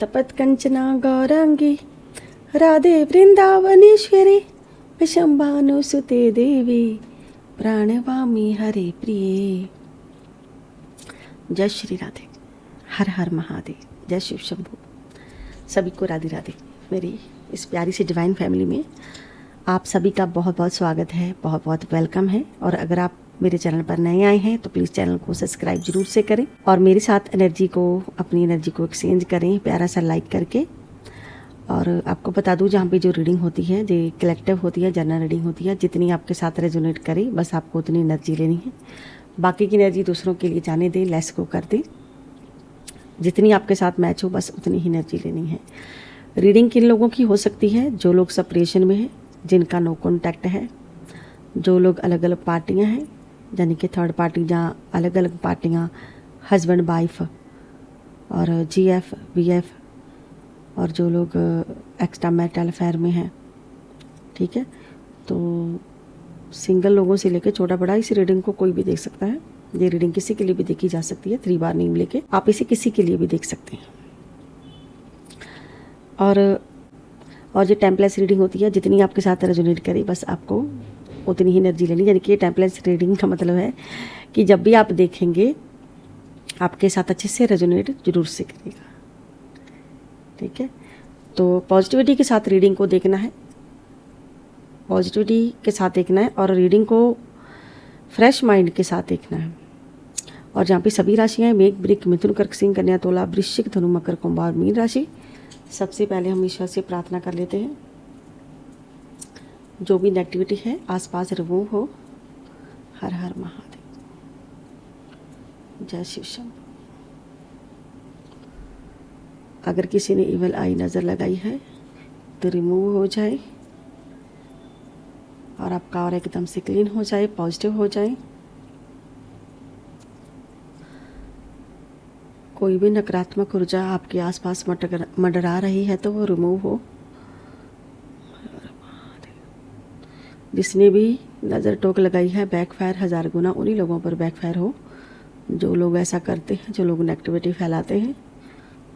तपत्कंचना गौरांगी राधे वृंदावनेश्वरी विशंभानुसुते देवी प्राणवामी हरे प्रिये। जय श्री राधे, हर हर महादेव, जय शिव शंभू। सभी को राधे राधे। मेरी इस प्यारी सी डिवाइन फैमिली में आप सभी का बहुत बहुत स्वागत है, बहुत बहुत वेलकम है। और अगर आप मेरे चैनल पर नए आए हैं तो प्लीज़ चैनल को सब्सक्राइब जरूर से करें और मेरे साथ अपनी एनर्जी को एक्सचेंज करें प्यारा सा लाइक करके। और आपको बता दूं, जहाँ पे जो रीडिंग होती है, जो कलेक्टिव होती है, जनरल रीडिंग होती है, जितनी आपके साथ रेजोनेट करे बस आपको उतनी एनर्जी लेनी है। बाकी की एनर्जी दूसरों के लिए जाने दें, लेस को कर दें। जितनी आपके साथ मैच हो बस उतनी ही एनर्जी लेनी है। रीडिंग किन लोगों की हो सकती है? जो लोग सेपरेशन में हैं, जिनका नो कॉन्टैक्ट है, जो लोग अलग अलग पार्टियां हैं, यानी कि थर्ड पार्टी, जहाँ अलग अलग पार्टियां, हस्बैंड वाइफ और जीएफ बीएफ, और जो लोग एक्स्ट्रा मैरिटल अफेयर में हैं। ठीक है, तो सिंगल लोगों से लेकर छोटा बड़ा इस रीडिंग को कोई भी देख सकता है। ये रीडिंग किसी के लिए भी देखी जा सकती है। 3 बार नेम लेके आप इसे किसी के लिए भी देख सकते हैं। और जो टेम्पलेस रीडिंग होती है, जितनी आपके साथ रेजोनेट करे बस आपको उतनी ही एनर्जी लेनी। यानी कि टेम्पलेस रीडिंग का मतलब है कि जब भी आप देखेंगे आपके साथ अच्छे से रेजोनेट जरूर से करेगा। ठीक है, तो पॉजिटिविटी के साथ रीडिंग को देखना है, पॉजिटिविटी के साथ देखना है और रीडिंग को फ्रेश माइंड के साथ देखना है। और जहाँ पे सभी राशियाँ, मेघ, वृक, मिथुन, कर्क, सिंह, कन्या, तुला, वृश्चिक, धनु, मकर, कुंभ और मीन राशि। सबसे पहले हम ईश्वर से प्रार्थना कर लेते हैं जो भी नेगेटिविटी है आसपास रिमूव हो। हर हर महादेव, जय शिव शंभू। अगर किसी ने इवल आई नज़र लगाई है तो रिमूव हो जाए और आपका और एकदम से क्लीन हो जाए, पॉजिटिव हो जाए। कोई भी नकारात्मक ऊर्जा आपके आसपास मंडरा रही है तो वो रिमूव हो। जिसने भी नज़र टोक लगाई है, बैकफायर 1000 गुना उन्हीं लोगों पर बैकफायर हो जो लोग ऐसा करते हैं, जो लोग नेगेटिविटी फैलाते हैं।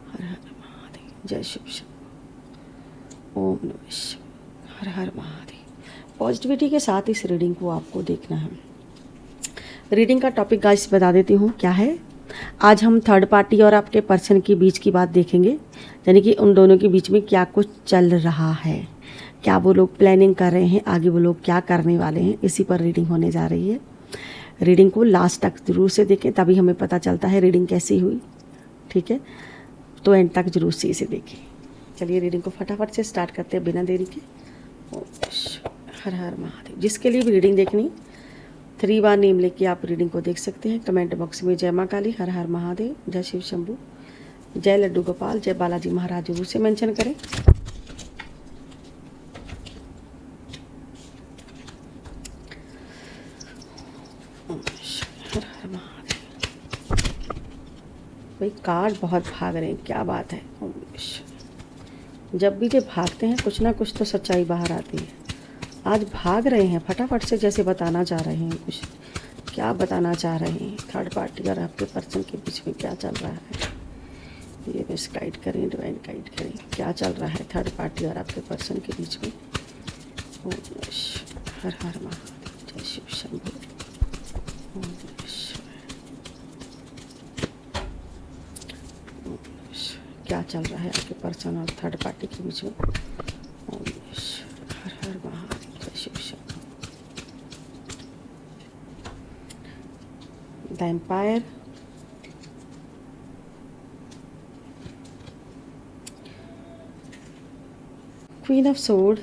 हर हर महादेव, जय शिव शंभू, ओम नमः शिवाय, हर हर महादेव। पॉजिटिविटी के साथ इस रीडिंग को आपको देखना है। रीडिंग का टॉपिक गाइस बता देती हूँ क्या है। आज हम थर्ड पार्टी और आपके पर्सन के बीच की बात देखेंगे, यानी कि उन दोनों के बीच में क्या कुछ चल रहा है, क्या वो लोग प्लानिंग कर रहे हैं, आगे वो लोग क्या करने वाले हैं, इसी पर रीडिंग होने जा रही है। रीडिंग को लास्ट तक जरूर से देखें, तभी हमें पता चलता है रीडिंग कैसी हुई। ठीक है, तो एंड तक जरूर से इसे देखें। चलिए रीडिंग को फटाफट से स्टार्ट करते हैं बिना देरी के। हर हर महादेव। जिसके लिए भी रीडिंग देखनी 3 बार नेम लेके आप रीडिंग को देख सकते हैं। कमेंट बॉक्स में जय माँ काली, हर हर महादेव, जय शिव शंभू, जय लड्डू गोपाल, जय बालाजी महाराज जरूर से मेंशन करें। हर हर महादेव। भाई कार्ड बहुत भाग रहे हैं, क्या बात है। जब भी ये भागते हैं कुछ ना कुछ तो सच्चाई बाहर आती है। आज भाग रहे हैं फटाफट से, जैसे बताना चाह रहे हैं कुछ। क्या बताना चाह रहे हैं? थर्ड पार्टी और आपके पर्सन के बीच में क्या चल रहा है, ये बस गाइड करें, डिवाइन गाइड करें। क्या चल रहा है थर्ड पार्टी और आपके पर्सन के बीच में? हर हर महादेव, जय शिव शंभू, ओम नमः शिवाय। क्या चल रहा है आपके पर्सन और थर्ड पार्टी के बीच में? ओम नमः शिवाय, हर हर महादेव, जय Shiv Shambhu. The empire, queen of sword,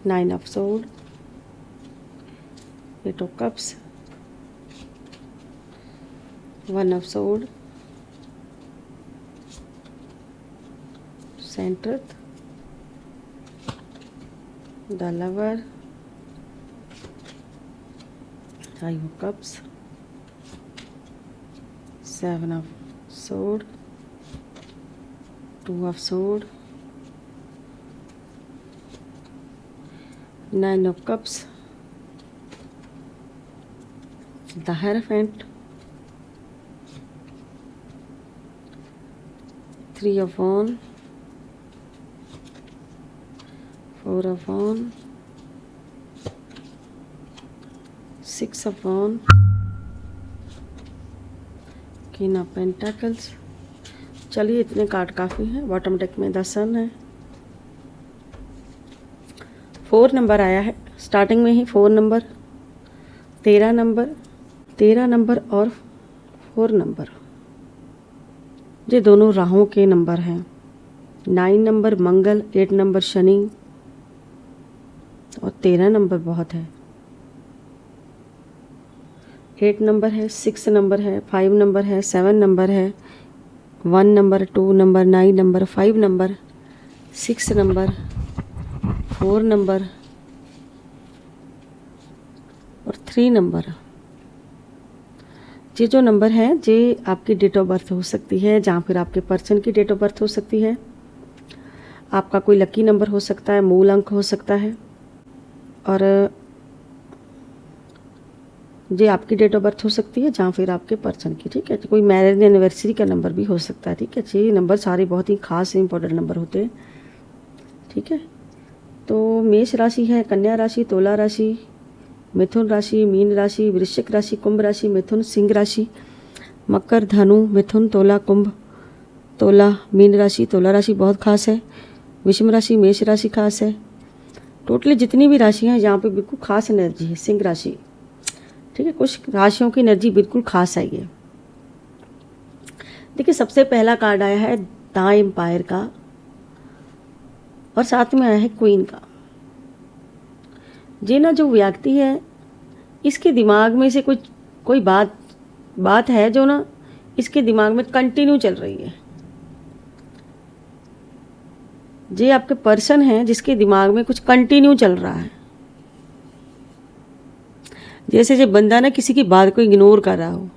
9 of sword, 8 of cups, 1 of sword, centre, the lover, 5 of cups, 7 of sword, 2 of sword, 9 of cups, the Hierophant, 3/4, 4/4, 6/4, Queen of Pentacles। चलिए इतने कार्ड काफ़ी हैं। बॉटम डेक में द सन है, 4 number आया है starting में ही, 4 number, 13 number, 13 number और 4 नंबर, ये दोनों राहुओं के नंबर हैं। 9 नंबर मंगल, 8 नंबर शनि और 13 नंबर बहुत है। 8 नंबर है, 6 नंबर है, 5 नंबर है, 7 नंबर है, 1 number, 2 number, 9 number, 5 number, 6 number, 4 number और 3 नंबर। ये जो नंबर है ये आपकी डेट ऑफ बर्थ हो सकती है, जहाँ फिर आपके पर्सन की डेट ऑफ बर्थ हो सकती है। आपका कोई लकी नंबर हो सकता है, मूल अंक हो सकता है, और ये आपकी डेट ऑफ बर्थ हो सकती है जहाँ फिर आपके पर्सन की। ठीक है, कोई मैरिज एनिवर्सरी का नंबर भी हो सकता है। ठीक है, ये नंबर सारे बहुत ही खास इंपॉर्टेंट नंबर होते हैं। ठीक है, तो मेष राशि है, कन्या राशि, तुला राशि, मिथुन राशि, मीन राशि, वृश्चिक राशि, कुंभ राशि, मिथुन, सिंह राशि, मकर, धनु, मिथुन, तुला, कुंभ, तुला, मीन राशि, तुला राशि बहुत खास है, विषम राशि, मेष राशि खास है। टोटली जितनी भी राशियाँ हैं यहाँ पे बिल्कुल खास एनर्जी है। सिंह राशि, ठीक है, कुछ राशियों की एनर्जी बिल्कुल खास है ये। देखिए, सबसे पहला कार्ड आया है द एम्पायर का और साथ में आया है क्वीन का। ये ना जो व्यक्ति है, इसके दिमाग में से कोई बात है जो ना इसके दिमाग में कंटिन्यू चल रही है। ये आपके पर्सन है जिसके दिमाग में कुछ कंटिन्यू चल रहा है। जैसे जो बंदा ना किसी की बात को इग्नोर कर रहा हो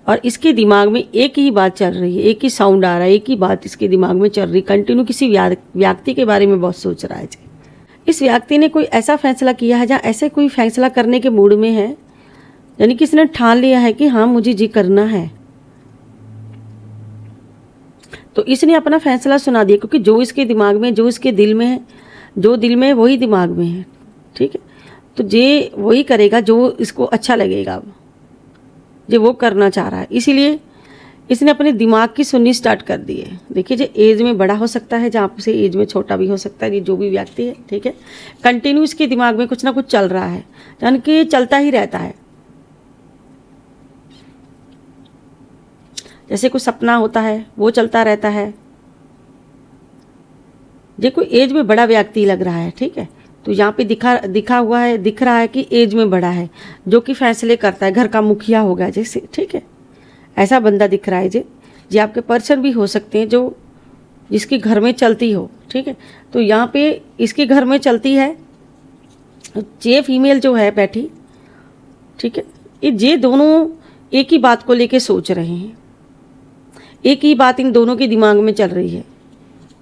और इसके दिमाग में एक ही बात चल रही है, एक ही साउंड आ रहा है, एक ही बात इसके दिमाग में चल रही, कंटिन्यू किसी व्यक्ति के बारे में बहुत सोच रहा है। इस व्यक्ति ने कोई ऐसा फैसला किया है जहाँ ऐसे कोई फैसला करने के मूड में है, यानी कि इसने ठान लिया है कि हाँ मुझे जी करना है, तो इसने अपना फैसला सुना दिया, क्योंकि जो इसके दिमाग में, जो इसके दिल में है, जो दिल में वही दिमाग में है। ठीक है, तो ये वही करेगा जो इसको अच्छा लगेगा, जो वो करना चाह रहा है। इसीलिए इसने अपने दिमाग की सुननी स्टार्ट कर दी है। देखिए, जो एज में बड़ा हो सकता है, जहाँ से एज में छोटा भी हो सकता है, ये जो भी व्यक्ति है। ठीक है, कंटिन्यू इसके दिमाग में कुछ ना कुछ चल रहा है, यानी कि चलता ही रहता है। जैसे कुछ सपना होता है वो चलता रहता है। ये कोई एज में बड़ा व्यक्ति लग रहा है। ठीक है, तो यहाँ पे दिख रहा है कि एज में बड़ा है, जो कि फैसले करता है, घर का मुखिया होगा जैसे। ठीक है, ऐसा बंदा दिख रहा है। जे आपके पर्सन भी हो सकते हैं जो जिसके घर में चलती हो। ठीक है, तो यहाँ पे इसके घर में चलती है ये फीमेल जो है बैठी। ठीक है, ये दोनों एक ही बात को लेके सोच रहे हैं, एक ही बात इन दोनों के दिमाग में चल रही है,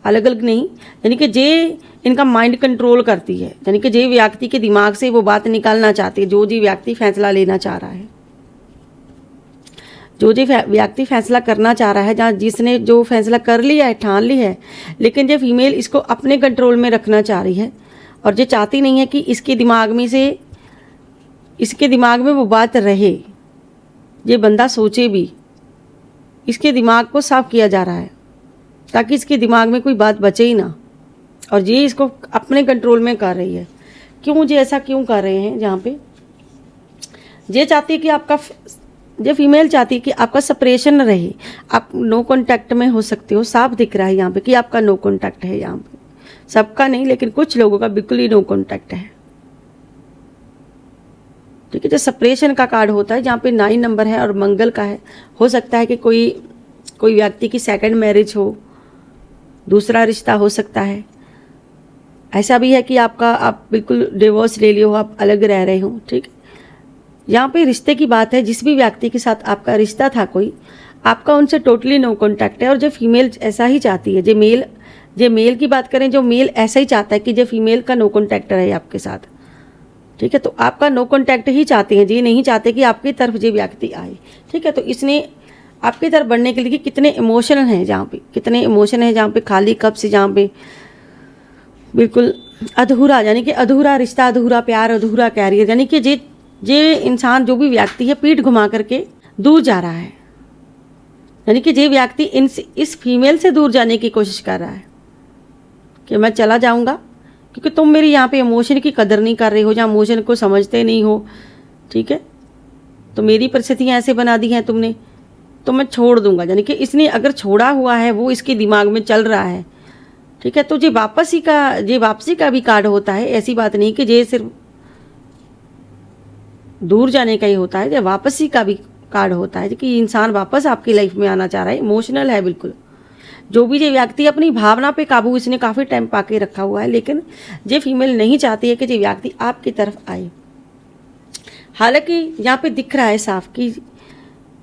अलग अलग नहीं। यानी कि जे इनका माइंड कंट्रोल करती है, यानी कि जे व्यक्ति के दिमाग से वो बात निकालना चाहती है, जो जी व्यक्ति फैसला लेना चाह रहा है, जो व्यक्ति फैसला करना चाह रहा है, जहाँ जिसने जो फैसला कर लिया है, ठान ली है, लेकिन जो फीमेल इसको अपने कंट्रोल में रखना चाह रही है और जो चाहती नहीं है कि इसके दिमाग में वो बात रहे, ये बंदा सोचे भी। इसके दिमाग को साफ किया जा रहा है ताकि इसके दिमाग में कोई बात बचे ही ना, और ये इसको अपने कंट्रोल में कर रही है। क्यों ये ऐसा क्यों कर रहे हैं? जहाँ पे ये चाहती है कि आपका, ये फीमेल चाहती है कि आपका सेपरेशन रहे, आप नो कांटेक्ट में हो सकते हो। साफ दिख रहा है यहाँ पे कि आपका नो कांटेक्ट है। यहाँ पे सबका नहीं, लेकिन कुछ लोगों का बिल्कुल ही नो कांटेक्ट है। ठीक है, जो सेपरेशन का कार्ड होता है, जहाँ पे 9 नंबर है और मंगल का है, हो सकता है कि कोई व्यक्ति की सेकंड मैरिज हो, दूसरा रिश्ता हो सकता है। ऐसा भी है कि आप बिल्कुल डिवोर्स ले लियो, आप अलग रह रहे हो। ठीक है, यहाँ पे रिश्ते की बात है। जिस भी व्यक्ति के साथ आपका रिश्ता था कोई, आपका उनसे टोटली नो कांटेक्ट है। और जो फीमेल ऐसा ही चाहती है, जो मेल की बात करें, जो मेल ऐसा ही चाहता है कि जो फीमेल का नो कांटेक्ट रहे आपके साथ। ठीक है, तो आपका नो कांटेक्ट ही चाहते हैं, ये नहीं चाहते कि आपकी तरफ ये व्यक्ति आए। ठीक है, तो इसने आपकी तरफ बढ़ने के लिए कितने इमोशनल हैं, जहाँ पे कितने इमोशन हैं, जहाँ पे खाली कप से, जहाँ पे बिल्कुल अधूरा, यानी कि अधूरा रिश्ता, अधूरा प्यार, अधूरा कैरियर, यानी कि जे इंसान, जो भी व्यक्ति है पीठ घुमा करके दूर जा रहा है, यानी कि जे व्यक्ति इस फीमेल से दूर जाने की कोशिश कर रहा है कि मैं चला जाऊंगा क्योंकि तुम मेरी यहाँ पे इमोशन की कदर नहीं कर रहे हो, जहाँ इमोशन को समझते नहीं हो, ठीक है, तो मेरी परिस्थितियाँ ऐसे बना दी हैं तुमने, तो मैं छोड़ दूंगा। यानी कि इसने अगर छोड़ा हुआ है, वो इसके दिमाग में चल रहा है, ठीक है, तो ये वापसी का भी कार्ड होता है। ऐसी बात नहीं कि ये सिर्फ दूर जाने का ही होता है, ये वापसी का भी कार्ड होता है कि इंसान वापस आपकी लाइफ में आना चाह रहा है, इमोशनल है बिल्कुल। जो भी ये व्यक्ति अपनी भावना पे काबू इसने काफ़ी टाइम पाके रखा हुआ है, लेकिन ये फीमेल नहीं चाहती है कि ये व्यक्ति आपकी तरफ आए। हालांकि यहाँ पे दिख रहा है साफ कि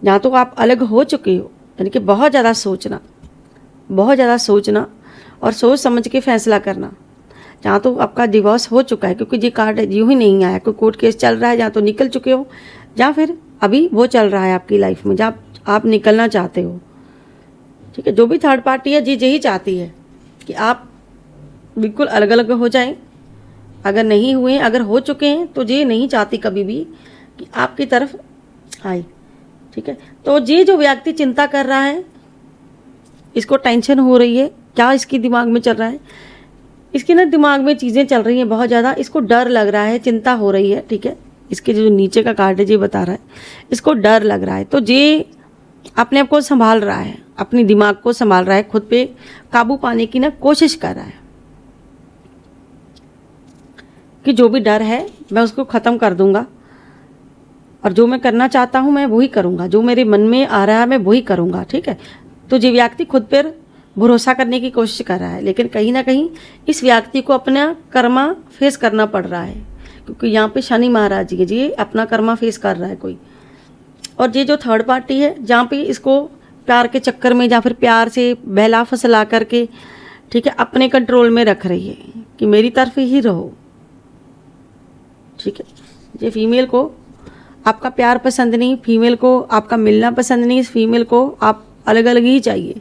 या तो आप अलग हो चुके हो, यानी कि बहुत ज़्यादा सोचना और सोच समझ के फैसला करना, जहाँ तो आपका डिवोर्स हो चुका है, क्योंकि ये कार्ड यूँ ही नहीं आया, कोई कोर्ट केस चल रहा है, जहाँ तो निकल चुके हो, या फिर अभी वो चल रहा है आपकी लाइफ में जहाँ आप निकलना चाहते हो, ठीक है। जो भी थर्ड पार्टी है जी यही चाहती है कि आप बिल्कुल अलग अलग हो जाएं। अगर नहीं हुए, अगर हो चुके हैं, तो ये नहीं चाहती कभी भी कि आपकी तरफ आए, ठीक है। तो ये जो व्यक्ति चिंता कर रहा है, इसको टेंशन हो रही है, क्या इसके दिमाग में चल रहा है, इसके ना दिमाग में चीज़ें चल रही हैं बहुत ज़्यादा, इसको डर लग रहा है, चिंता हो रही है, ठीक है। इसके जो नीचे का कार्ड है ये बता रहा है इसको डर लग रहा है, तो ये अपने आप को संभाल रहा है, अपनी दिमाग को संभाल रहा है, खुद पे काबू पाने की ना कोशिश कर रहा है कि जो भी डर है मैं उसको ख़त्म कर दूंगा और जो मैं करना चाहता हूँ मैं वही करूँगा, जो मेरे मन में आ रहा है मैं वही करूँगा, ठीक है। तो ये व्यक्ति खुद पर भरोसा करने की कोशिश कर रहा है, लेकिन कहीं ना कहीं इस व्यक्ति को अपना कर्मा फेस करना पड़ रहा है, क्योंकि यहाँ पे शनि महाराज जी अपना कर्मा फेस कर रहा है कोई। और ये जो थर्ड पार्टी है, जहाँ पे इसको प्यार के चक्कर में या फिर प्यार से बहला फसला करके, ठीक है, अपने कंट्रोल में रख रही है कि मेरी तरफ ही रहो, ठीक है। ये फीमेल को आपका प्यार पसंद नहीं, फीमेल को आपका मिलना पसंद नहीं, इस फीमेल को आप अलग अलग ही चाहिए।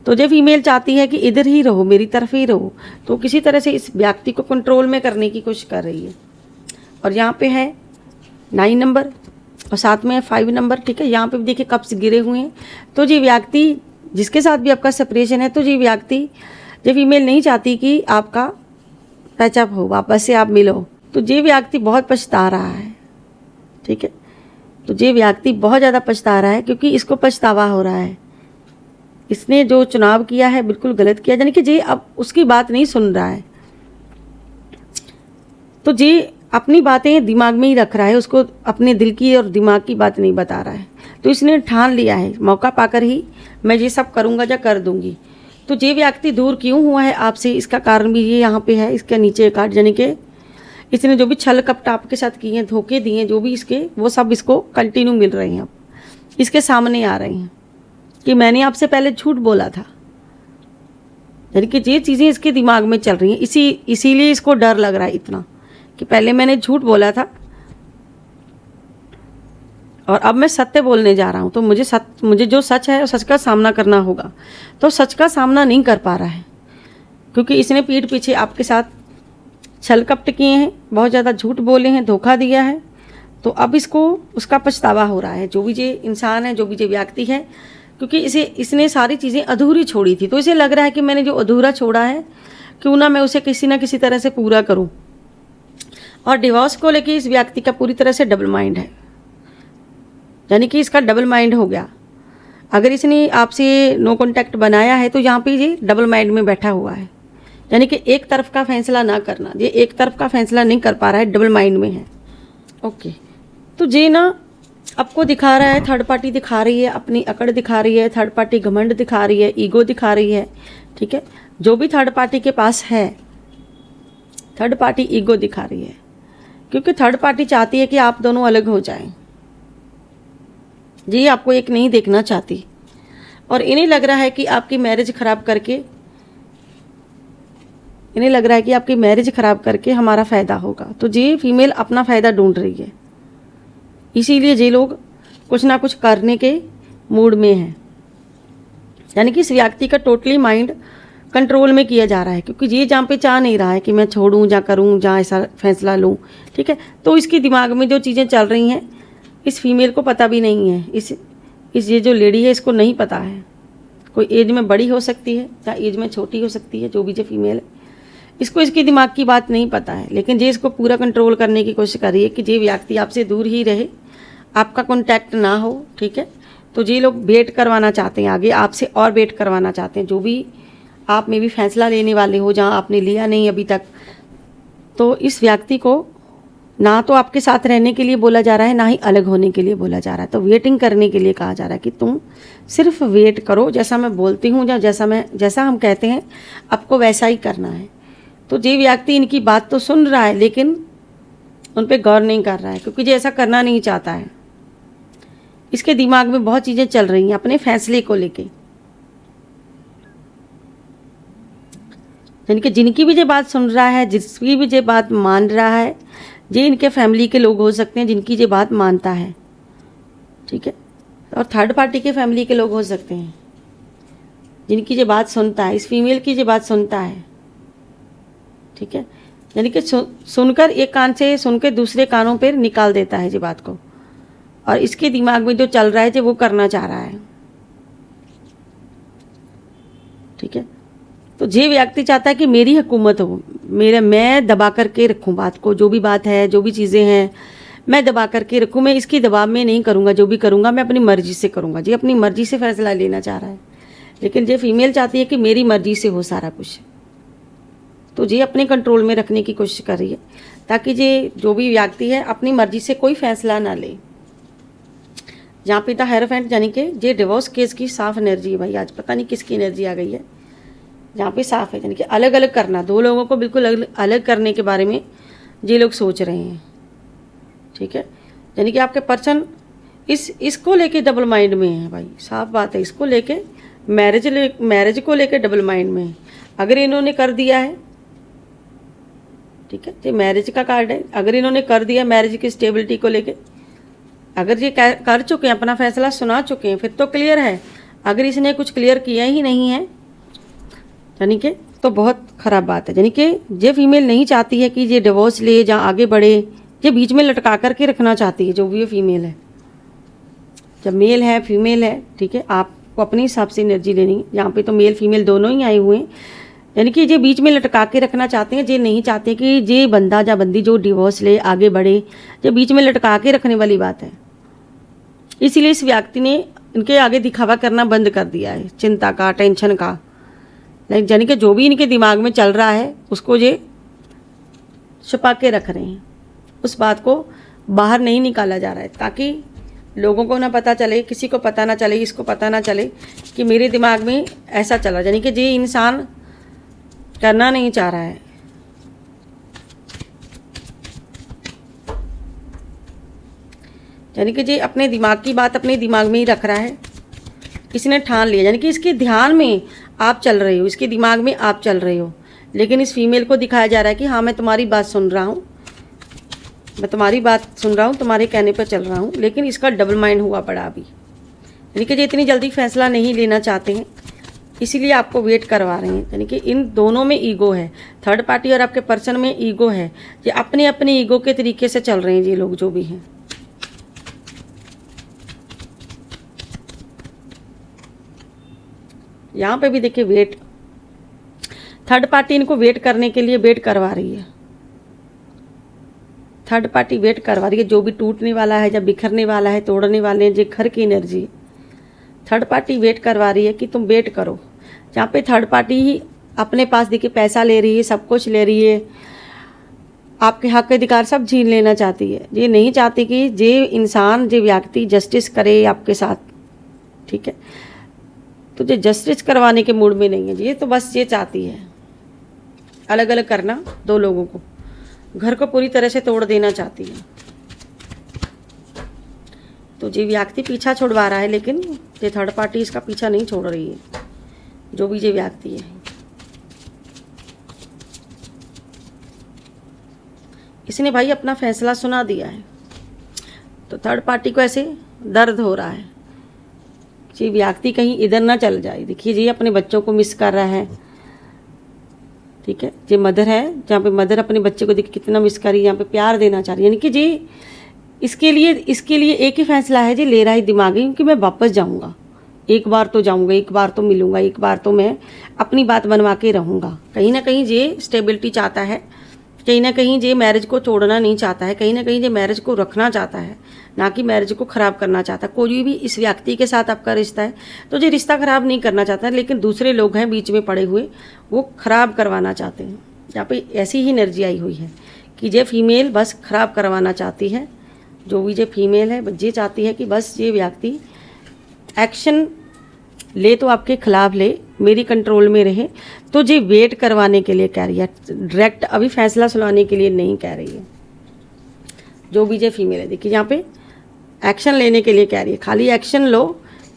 तो ये फीमेल चाहती है कि इधर ही रहो, मेरी तरफ ही रहो, तो किसी तरह से इस व्यक्ति को कंट्रोल में करने की कोशिश कर रही है। और यहाँ पे है 9 नंबर और साथ में 5 नंबर, ठीक है। यहाँ पे भी देखिए कप्स गिरे हुए हैं, तो ये व्यक्ति जिसके साथ भी आपका सेपरेशन है, तो ये व्यक्ति, ये फीमेल नहीं चाहती कि आपका पैचअप हो, वापस से आप मिलो, तो ये व्यक्ति बहुत पछता रहा है, ठीक है। तो ये व्यक्ति बहुत ज़्यादा पछता रहा है क्योंकि इसको पछतावा हो रहा है, इसने जो चुनाव किया है बिल्कुल गलत किया, यानी कि ये अब उसकी बात नहीं सुन रहा है, तो ये अपनी बातें दिमाग में ही रख रहा है, उसको अपने दिल की और दिमाग की बात नहीं बता रहा है। तो इसने ठान लिया है मौका पाकर ही मैं ये सब करूँगा या कर दूँगी। तो ये व्यक्ति दूर क्यों हुआ है आपसे, इसका कारण भी ये यहाँ पे है, इसके नीचे कार्ड, यानी कि इसने जो भी छल कपट आपके साथ किए हैं, धोखे दिए हैं, जो भी इसके, वो सब इसको कंटिन्यू मिल रहे हैं, अब इसके सामने आ रहे हैं कि मैंने आपसे पहले झूठ बोला था, यानी कि ये चीज़ें इसके दिमाग में चल रही हैं। इसीलिए इसको डर लग रहा है इतना कि पहले मैंने झूठ बोला था और अब मैं सत्य बोलने जा रहा हूँ, तो मुझे जो सच है सच का सामना करना होगा। तो सच का सामना नहीं कर पा रहा है क्योंकि इसने पीठ पीछे आपके साथ छल कपट किए हैं, बहुत ज़्यादा झूठ बोले हैं, धोखा दिया है, तो अब इसको उसका पछतावा हो रहा है। जो भी ये इंसान है, जो भी ये व्यक्ति है, क्योंकि इसने सारी चीज़ें अधूरी छोड़ी थी, तो इसे लग रहा है कि मैंने जो अधूरा छोड़ा है क्यों ना मैं उसे किसी ना किसी तरह से पूरा करूं। और डिवोर्स को लेके इस व्यक्ति का पूरी तरह से डबल माइंड है, यानी कि इसका डबल माइंड हो गया। अगर इसने आपसे नो कॉन्टैक्ट बनाया है तो यहाँ पे ये डबल माइंड में बैठा हुआ है, यानी कि एक तरफ का फैसला ना करना, ये एक तरफ का फैसला नहीं कर पा रहा है, डबल माइंड में है। ओके, तो ये ना आपको दिखा रहा है, थर्ड पार्टी दिखा रही है, अपनी अकड़ दिखा रही है, थर्ड पार्टी घमंड दिखा रही है, ईगो दिखा रही है, ठीक है। जो भी थर्ड पार्टी के पास है, थर्ड पार्टी ईगो दिखा रही है, क्योंकि थर्ड पार्टी चाहती है कि आप दोनों अलग हो जाएं। जी आपको एक नहीं देखना चाहती, और इन्हें लग रहा है कि आपकी मैरिज खराब करके हमारा फ़ायदा होगा। तो जी फीमेल अपना फ़ायदा ढूंढ रही है, इसीलिए ये लोग कुछ ना कुछ करने के मूड में है, यानी कि इस व्यक्ति का टोटली माइंड कंट्रोल में किया जा रहा है, क्योंकि ये जहाँ पे चाह नहीं रहा है कि मैं छोड़ूं या करूं या ऐसा फैसला लूं, ठीक है। तो इसके दिमाग में जो चीज़ें चल रही हैं इस फीमेल को पता भी नहीं है, इस ये जो लेडी है इसको नहीं पता है। कोई एज में बड़ी हो सकती है या एज में छोटी हो सकती है, जो भी जो फीमेल है इसको इसके दिमाग की बात नहीं पता है, लेकिन ये इसको पूरा कंट्रोल करने की कोशिश कर रही है कि ये व्यक्ति आपसे दूर ही रहे, आपका कॉन्टैक्ट ना हो, ठीक है। तो ये लोग वेट करवाना चाहते हैं आगे आपसे, और वेट करवाना चाहते हैं। जो भी आप में भी फैसला लेने वाले हो जहाँ आपने लिया नहीं अभी तक, तो इस व्यक्ति को ना तो आपके साथ रहने के लिए बोला जा रहा है, ना ही अलग होने के लिए बोला जा रहा है। तो वेटिंग करने के लिए कहा जा रहा है कि तुम सिर्फ वेट करो, जैसा मैं बोलती हूँ या जैसा हम कहते हैं आपको वैसा ही करना है। तो ये व्यक्ति इनकी बात तो सुन रहा है लेकिन उन पर गौर नहीं कर रहा है, क्योंकि ये ऐसा करना नहीं चाहता है। इसके दिमाग में बहुत चीज़ें चल रही हैं अपने फैसले को लेके, यानी कि जिनकी भी ये बात सुन रहा है, जिसकी भी ये बात मान रहा है, ये इनके फैमिली के लोग हो सकते हैं जिनकी ये बात मानता है, ठीक है। और थर्ड पार्टी के फैमिली के लोग हो सकते हैं जिनकी ये बात सुनता है, इस फीमेल की ये बात सुनता है, ठीक है। यानी कि सुनकर एक कान से सुन के दूसरे कानों पर निकाल देता है ये बात को, और इसके दिमाग में जो चल रहा है जो वो करना चाह रहा है, ठीक है। तो ये व्यक्ति चाहता है कि मेरी हुकूमत हो, मैं दबा करके रखूं बात को, जो भी बात है, जो भी चीज़ें हैं मैं दबा करके रखूं, मैं इसकी दबाव में नहीं करूंगा, जो भी करूंगा मैं अपनी मर्जी से करूंगा। ये अपनी मर्जी से फैसला लेना चाह रहा है, लेकिन ये फीमेल चाहती है कि मेरी मर्जी से हो सारा कुछ। तो ये अपने कंट्रोल में रखने की कोशिश कर रही है ताकि ये जो भी व्यक्ति है अपनी मर्जी से कोई फैसला ना ले। जहाँ पे था हेरोफेंट, यानी कि ये डिवोर्स केस की साफ एनर्जी है भाई। आज पता नहीं किसकी एनर्जी आ गई है, जहाँ पे साफ है, यानी कि अलग अलग करना, दो लोगों को बिल्कुल अलग करने के बारे में ये लोग सोच रहे हैं, ठीक है। यानी कि आपके पर्सन इसको लेके डबल माइंड में है भाई, साफ बात है। इसको लेके मैरिज को लेके डबल माइंड में है। अगर इन्होंने कर दिया है, ठीक है, ये मैरिज का कार्ड है, अगर इन्होंने कर दिया मैरिज की स्टेबिलिटी को लेके, अगर ये कर चुके हैं, अपना फैसला सुना चुके हैं, फिर तो क्लियर है। अगर इसने कुछ क्लियर किया ही नहीं है, यानी कि तो बहुत ख़राब बात है। यानी कि ये फीमेल नहीं चाहती है कि ये डिवोर्स ले या आगे बढ़े, ये बीच में लटका करके रखना चाहती है। जो भी ये फीमेल है, जब मेल है फीमेल है, ठीक है, आपको अपने हिसाब से एनर्जी लेनी है। यहाँ पे तो मेल फीमेल दोनों ही आए हुए हैं, यानी कि ये बीच में लटका के रखना चाहते हैं। ये नहीं चाहते कि ये बंदा या बंदी जो डिवोर्स ले आगे बढ़े, ये बीच में लटका के रखने वाली बात है। इसीलिए इस व्यक्ति ने इनके आगे दिखावा करना बंद कर दिया है, चिंता का, टेंशन का। यानी कि जो भी इनके दिमाग में चल रहा है उसको ये छुपा के रख रहे हैं, उस बात को बाहर नहीं निकाला जा रहा है, ताकि लोगों को ना पता चले, किसी को पता ना चले, इसको पता ना चले कि मेरे दिमाग में ऐसा चला। यानी कि ये इंसान करना नहीं चाह रहा है। यानी कि ये अपने दिमाग की बात अपने दिमाग में ही रख रहा है, इसने ठान लिया। यानी कि इसके ध्यान में आप चल रहे हो, इसके दिमाग में आप चल रहे हो, लेकिन इस फीमेल को दिखाया जा रहा है कि हाँ मैं तुम्हारी बात सुन रहा हूँ, मैं तुम्हारी बात सुन रहा हूँ, तुम्हारे कहने पर चल रहा हूँ, लेकिन इसका डबल माइंड हुआ पड़ा अभी। यानी कि ये इतनी जल्दी फैसला नहीं लेना चाहते हैं, इसीलिए आपको वेट करवा रहे हैं। यानी कि इन दोनों में ईगो है, थर्ड पार्टी और आपके पर्सन में ईगो है। ये अपने अपने ईगो के तरीके से चल रहे हैं ये लोग जो भी हैं। यहाँ पे भी देखिए वेट, थर्ड पार्टी इनको वेट करने के लिए वेट करवा रही है। थर्ड पार्टी वेट करवा रही है, जो भी टूटने वाला है, जब बिखरने वाला है, तोड़ने वाले हैं, जो घर की एनर्जी, थर्ड पार्टी वेट करवा रही है कि तुम वेट करो। जहाँ पे थर्ड पार्टी ही अपने पास देखिए पैसा ले रही है, सब कुछ ले रही है, आपके हक अधिकार सब छीन लेना चाहती है। ये नहीं चाहती कि ये इंसान, ये व्यक्ति जस्टिस करे आपके साथ, ठीक है। तो ये जस्टिस करवाने के मूड में नहीं है, ये तो बस ये चाहती है अलग अलग करना, दो लोगों को, घर को पूरी तरह से तोड़ देना चाहती है। तो ये व्यक्ति पीछा छुड़वा रहा है, लेकिन ये थर्ड पार्टी इसका पीछा नहीं छोड़ रही है, जो भी ये व्यक्ति है। इसने भाई अपना फैसला सुना दिया है, तो थर्ड पार्टी को ऐसे दर्द हो रहा है, ये व्यक्ति कहीं इधर ना चल जाए। देखिए जी अपने बच्चों को मिस कर रहा है, ठीक है। ये मदर है, जहाँ पे मदर अपने बच्चे को देखिए कितना मिस कर रही है, यहाँ पे प्यार देना चाह रही है। यानी कि जी इसके लिए एक ही फैसला है जी ले रहा है दिमागी कि मैं वापस जाऊँगा, एक बार तो जाऊँगा, एक बार तो मिलूँगा, एक बार तो मैं अपनी बात बनवा के रहूँगा। कहीं ना कहीं ये स्टेबिलिटी चाहता है, कहीं ना कहीं ये मैरिज को तोड़ना नहीं चाहता है, कहीं ना कहीं ये मैरिज को रखना चाहता है, ना कि मैरिज को ख़राब करना चाहता। कोई भी इस व्यक्ति के साथ आपका रिश्ता है तो ये रिश्ता ख़राब नहीं करना चाहता, लेकिन दूसरे लोग हैं बीच में पड़े हुए, वो ख़राब करवाना चाहते हैं। यहाँ पे ऐसी ही एनर्जी आई हुई है कि ये फीमेल बस ख़राब करवाना चाहती है। जो भी ये फीमेल है ये चाहती है कि बस ये व्यक्ति एक्शन ले तो आपके खिलाफ ले, मेरी कंट्रोल में रहे। तो ये वेट करवाने के लिए कह रही है, डायरेक्ट अभी फैसला सुनाने के लिए नहीं कह रही है। जो भी ये फीमेल है देखिए यहाँ पे एक्शन लेने के लिए कह रही है। खाली एक्शन लो,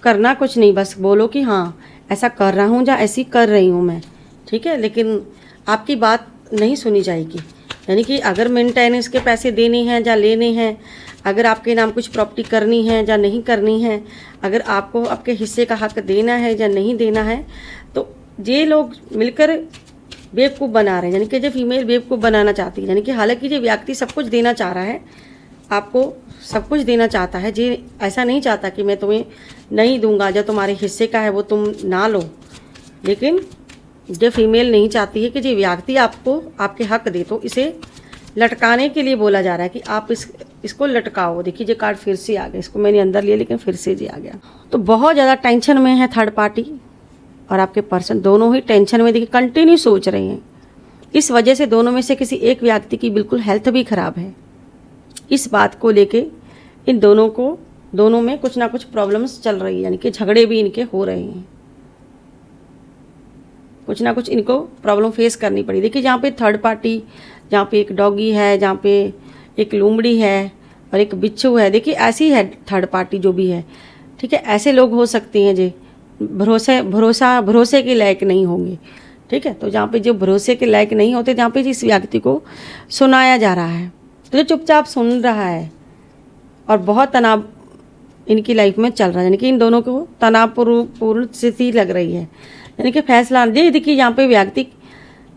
करना कुछ नहीं, बस बोलो कि हाँ ऐसा कर रहा हूँ या ऐसी कर रही हूँ मैं, ठीक है। लेकिन आपकी बात नहीं सुनी जाएगी। यानी कि अगर मेंटेनेंस के पैसे देने हैं या लेने हैं, अगर आपके नाम कुछ प्रॉपर्टी करनी है या नहीं करनी है, अगर आपको आपके हिस्से का हक देना है या नहीं देना है, तो ये लोग मिलकर बेवकूफ़ बना रहे हैं। यानी कि जो फीमेल बेवकूफ़ बनाना चाहती है। यानी कि हालांकि ये व्यक्ति सब कुछ देना चाह रहा है, आपको सब कुछ देना चाहता है। ये ऐसा नहीं चाहता कि मैं तुम्हें नहीं दूंगा, जो तुम्हारे हिस्से का है वो तुम ना लो। लेकिन जो फीमेल नहीं चाहती है कि ये व्यक्ति आपको आपके हक दे, तो इसे लटकाने के लिए बोला जा रहा है कि आप इसको लटकाओ। देखिए ये कार्ड फिर से आ गया, इसको मैंने अंदर लिया लेकिन फिर से जी आ गया। तो बहुत ज़्यादा टेंशन में है थर्ड पार्टी और आपके पर्सन, दोनों ही टेंशन में। देखिए कंटिन्यू सोच रहे हैं। इस वजह से दोनों में से किसी एक व्यक्ति की बिल्कुल हेल्थ भी ख़राब है। इस बात को लेके इन दोनों में कुछ ना कुछ प्रॉब्लम्स चल रही है। यानी कि झगड़े भी इनके हो रहे हैं, कुछ ना कुछ इनको प्रॉब्लम फेस करनी पड़ी। देखिए जहाँ पे थर्ड पार्टी, जहाँ पे एक डॉगी है, जहाँ पे एक लोमड़ी है और एक बिच्छू है, देखिए ऐसी है थर्ड पार्टी जो भी है, ठीक है। ऐसे लोग हो सकते हैं जो भरोसे के लायक नहीं होंगे, ठीक है। तो जहाँ पे जो भरोसे के लायक नहीं होते, जहाँ पे जिस व्यक्ति को सुनाया जा रहा है तो जो चुपचाप सुन रहा है और बहुत तनाव इनकी लाइफ में चल रहा है। यानी कि इन दोनों को तनावपूर्ण स्थिति लग रही है। यानी कि फैसला देखिए यहाँ पे व्यक्ति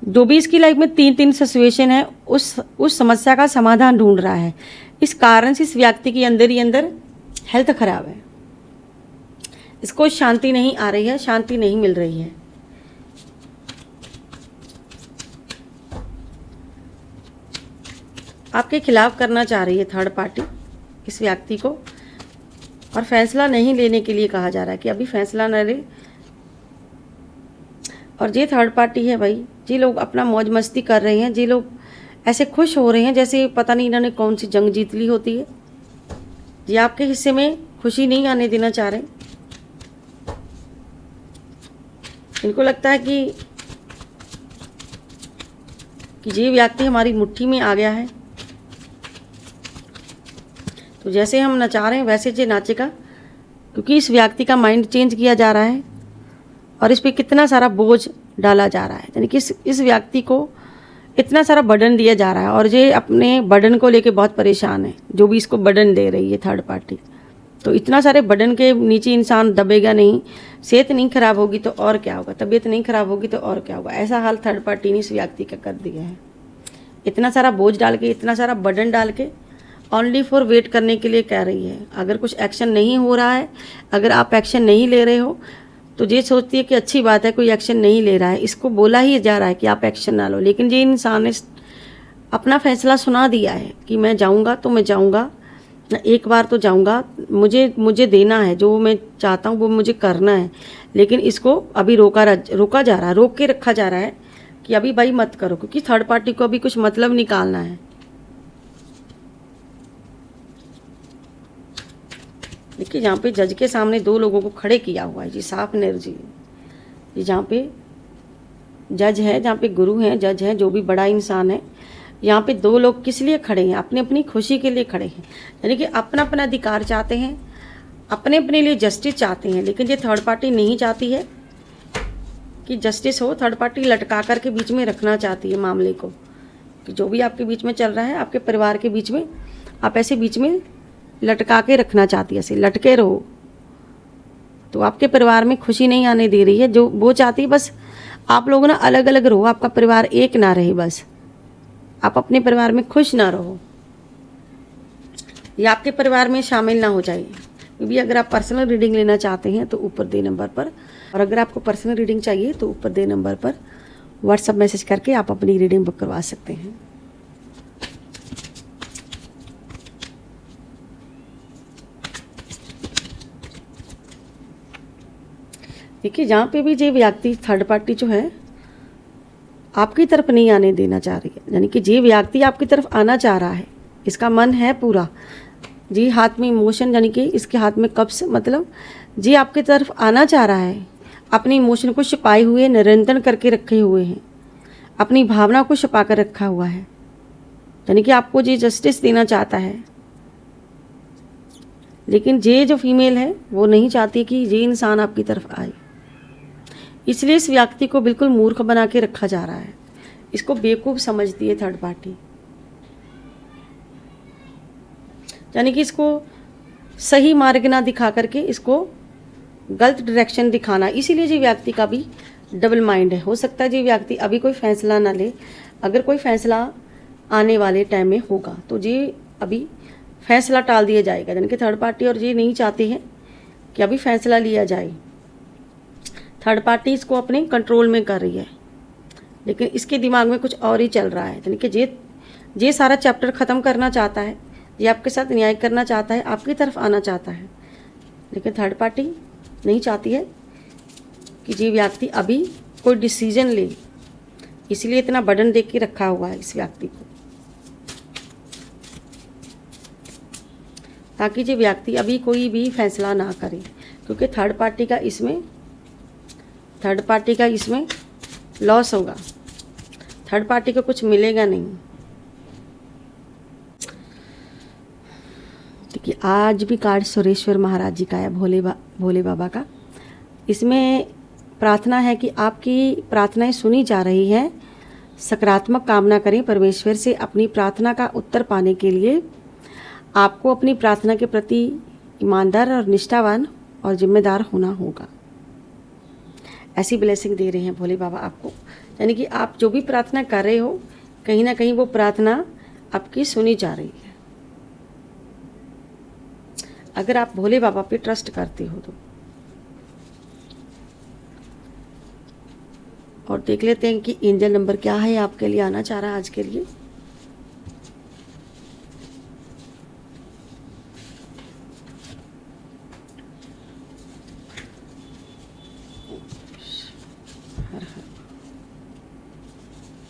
जो भी इसकी लाइफ में तीन सिचुएशन है, उस समस्या का समाधान ढूंढ रहा है। इस कारण से इस व्यक्ति के अंदर ही अंदर हेल्थ खराब है, इसको शांति नहीं आ रही है, शांति नहीं मिल रही है। आपके खिलाफ करना चाह रही है थर्ड पार्टी इस व्यक्ति को, और फैसला नहीं लेने के लिए कहा जा रहा है कि अभी फैसला न ले। और ये थर्ड पार्टी है भाई, जी लोग अपना मौज मस्ती कर रहे हैं, जी लोग ऐसे खुश हो रहे हैं जैसे पता नहीं इन्होंने कौन सी जंग जीत ली होती है। जी आपके हिस्से में खुशी नहीं आने देना चाह रहे। इनको लगता है कि ये व्यक्ति हमारी मुट्ठी में आ गया है, तो जैसे हम नचा रहे हैं वैसे ये नाचेगा, क्योंकि इस व्यक्ति का माइंड चेंज किया जा रहा है और इस पर कितना सारा बोझ डाला जा रहा है। यानी कि इस व्यक्ति को इतना सारा बर्डन दिया जा रहा है और ये अपने बर्डन को लेके बहुत परेशान है, जो भी इसको बर्डन दे रही है थर्ड पार्टी। तो इतना सारे बर्डन के नीचे इंसान दबेगा नहीं, सेहत नहीं खराब होगी तो और क्या होगा, तबीयत नहीं खराब होगी तो और क्या होगा। ऐसा हाल थर्ड पार्टी ने इस व्यक्ति का कर दिया है। इतना सारा बोझ डाल के, इतना सारा बर्डन डाल के ओनली फॉर वेट करने के लिए कह रही है। अगर कुछ एक्शन नहीं हो रहा है, अगर आप एक्शन नहीं ले रहे हो, तो ये सोचती है कि अच्छी बात है कोई एक्शन नहीं ले रहा है, इसको बोला ही जा रहा है कि आप एक्शन ना लो। लेकिन ये इंसान ने अपना फैसला सुना दिया है कि मैं जाऊंगा तो मैं जाऊंगा, एक बार तो जाऊंगा, मुझे देना है, जो मैं चाहता हूँ वो मुझे करना है। लेकिन इसको अभी रोका जा रहा है, रोक के रखा जा रहा है कि अभी भाई मत करो, क्योंकि थर्ड पार्टी को अभी कुछ मतलब निकालना है। देखिए यहाँ पे जज के सामने दो लोगों को खड़े किया हुआ है जी, साफ एनर्जी। ये जहाँ पे जज है, जहाँ पे गुरु हैं, जज है, जो भी बड़ा इंसान है, यहाँ पे दो लोग किस लिए खड़े हैं? अपनी अपनी खुशी के लिए खड़े हैं। यानी कि अपना अपना अधिकार चाहते हैं, अपने अपने लिए जस्टिस चाहते हैं। लेकिन ये थर्ड पार्टी नहीं चाहती है कि जस्टिस हो। थर्ड पार्टी लटका करके बीच में रखना चाहती है मामले को, कि जो भी आपके बीच में चल रहा है, आपके परिवार के बीच में, आप ऐसे बीच में लटका के रखना चाहती है, ऐसे लटके रहो। तो आपके परिवार में खुशी नहीं आने दे रही है। जो वो चाहती है बस आप लोग ना अलग अलग रहो, आपका परिवार एक ना रहे, बस आप अपने परिवार में खुश ना रहो, या आपके परिवार में शामिल ना हो जाए। भी अगर आप पर्सनल रीडिंग लेना चाहते हैं तो ऊपर दे नंबर पर, और अगर आपको पर्सनल रीडिंग चाहिए तो ऊपर दे नंबर पर व्हाट्सएप मैसेज करके आप अपनी रीडिंग बुक करवा सकते हैं। देखिए जहाँ पे भी ये व्यक्ति थर्ड पार्टी जो है आपकी तरफ नहीं आने देना चाह रही है, यानी कि ये व्यक्ति आपकी तरफ आना चाह रहा है, इसका मन है पूरा जी, हाथ में इमोशन, यानी कि इसके हाथ में कप्स, मतलब जी आपकी तरफ आना चाह रहा है, अपने इमोशन को छिपाए हुए निरंतर करके रखे हुए हैं, अपनी भावना को छिपा कर रखा हुआ है, यानी कि आपको जी जस्टिस देना चाहता है। लेकिन ये जो फीमेल है वो नहीं चाहती कि ये इंसान आपकी तरफ आए, इसलिए इस व्यक्ति को बिल्कुल मूर्ख बना के रखा जा रहा है, इसको बेवकूफ़ समझती है थर्ड पार्टी, यानी कि इसको सही मार्ग ना दिखा करके इसको गलत डायरेक्शन दिखाना। इसीलिए ये व्यक्ति का भी डबल माइंड है। हो सकता है ये व्यक्ति अभी कोई फैसला ना ले, अगर कोई फैसला आने वाले टाइम में होगा तो ये अभी फैसला टाल दिया जाएगा, यानी कि थर्ड पार्टी और ये नहीं चाहते हैं कि अभी फैसला लिया जाए। थर्ड पार्टी इसको अपने कंट्रोल में कर रही है, लेकिन इसके दिमाग में कुछ और ही चल रहा है, यानी कि ये सारा चैप्टर ख़त्म करना चाहता है, ये आपके साथ न्याय करना चाहता है, आपकी तरफ आना चाहता है, लेकिन थर्ड पार्टी नहीं चाहती है कि ये व्यक्ति अभी कोई डिसीजन ले, इसलिए इतना बर्डन दे के रखा हुआ है इस व्यक्ति को, ताकि ये व्यक्ति अभी कोई भी फैसला ना करे, क्योंकि थर्ड पार्टी का इसमें लॉस होगा, थर्ड पार्टी को कुछ मिलेगा नहीं। देखिए आज भी कार्ड सुरेश्वर महाराज जी का है, भोले बाबा का। इसमें प्रार्थना है कि आपकी प्रार्थनाएं सुनी जा रही हैं, सकारात्मक कामना करें परमेश्वर से। अपनी प्रार्थना का उत्तर पाने के लिए आपको अपनी प्रार्थना के प्रति ईमानदार और निष्ठावान और जिम्मेदार होना होगा। ऐसी ब्लेसिंग दे रहे हैं भोले बाबा आपको, यानी कि आप जो भी प्रार्थना कर रहे हो कहीं ना कहीं वो प्रार्थना आपकी सुनी जा रही है, अगर आप भोले बाबा पे ट्रस्ट करते हो तो। और देख लेते हैं कि एंजल नंबर क्या है आपके लिए आना चाह रहा है आज के लिए।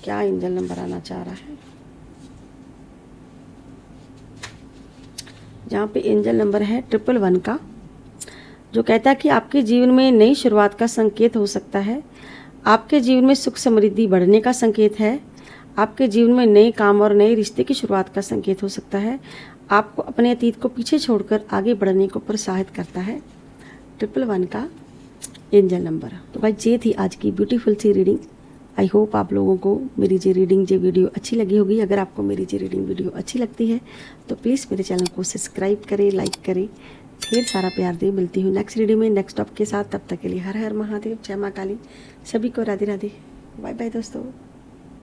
क्या एंजल नंबर आना चाह रहा है? जहाँ पे एंजल नंबर है 111 का, जो कहता है कि आपके जीवन में नई शुरुआत का संकेत हो सकता है, आपके जीवन में सुख समृद्धि बढ़ने का संकेत है, आपके जीवन में नए काम और नए रिश्ते की शुरुआत का संकेत हो सकता है, आपको अपने अतीत को पीछे छोड़कर आगे बढ़ने को प्रोत्साहित करता है। 111 का एंजल नंबर। तो भाई ये थी आज की ब्यूटीफुल सी रीडिंग। आई होप आप लोगों को मेरी ये वीडियो अच्छी लगी होगी। अगर आपको मेरी ये वीडियो अच्छी लगती है तो प्लीज़ मेरे चैनल को सब्सक्राइब करें, लाइक करें, ढेर सारा प्यार दे। मिलती हूँ नेक्स्ट वीडियो में नेक्स्ट टॉपिक के साथ। तब तक के लिए हर हर महादेव, जय माँ काली। सभी को राधे राधे, बाय बाय दोस्तों।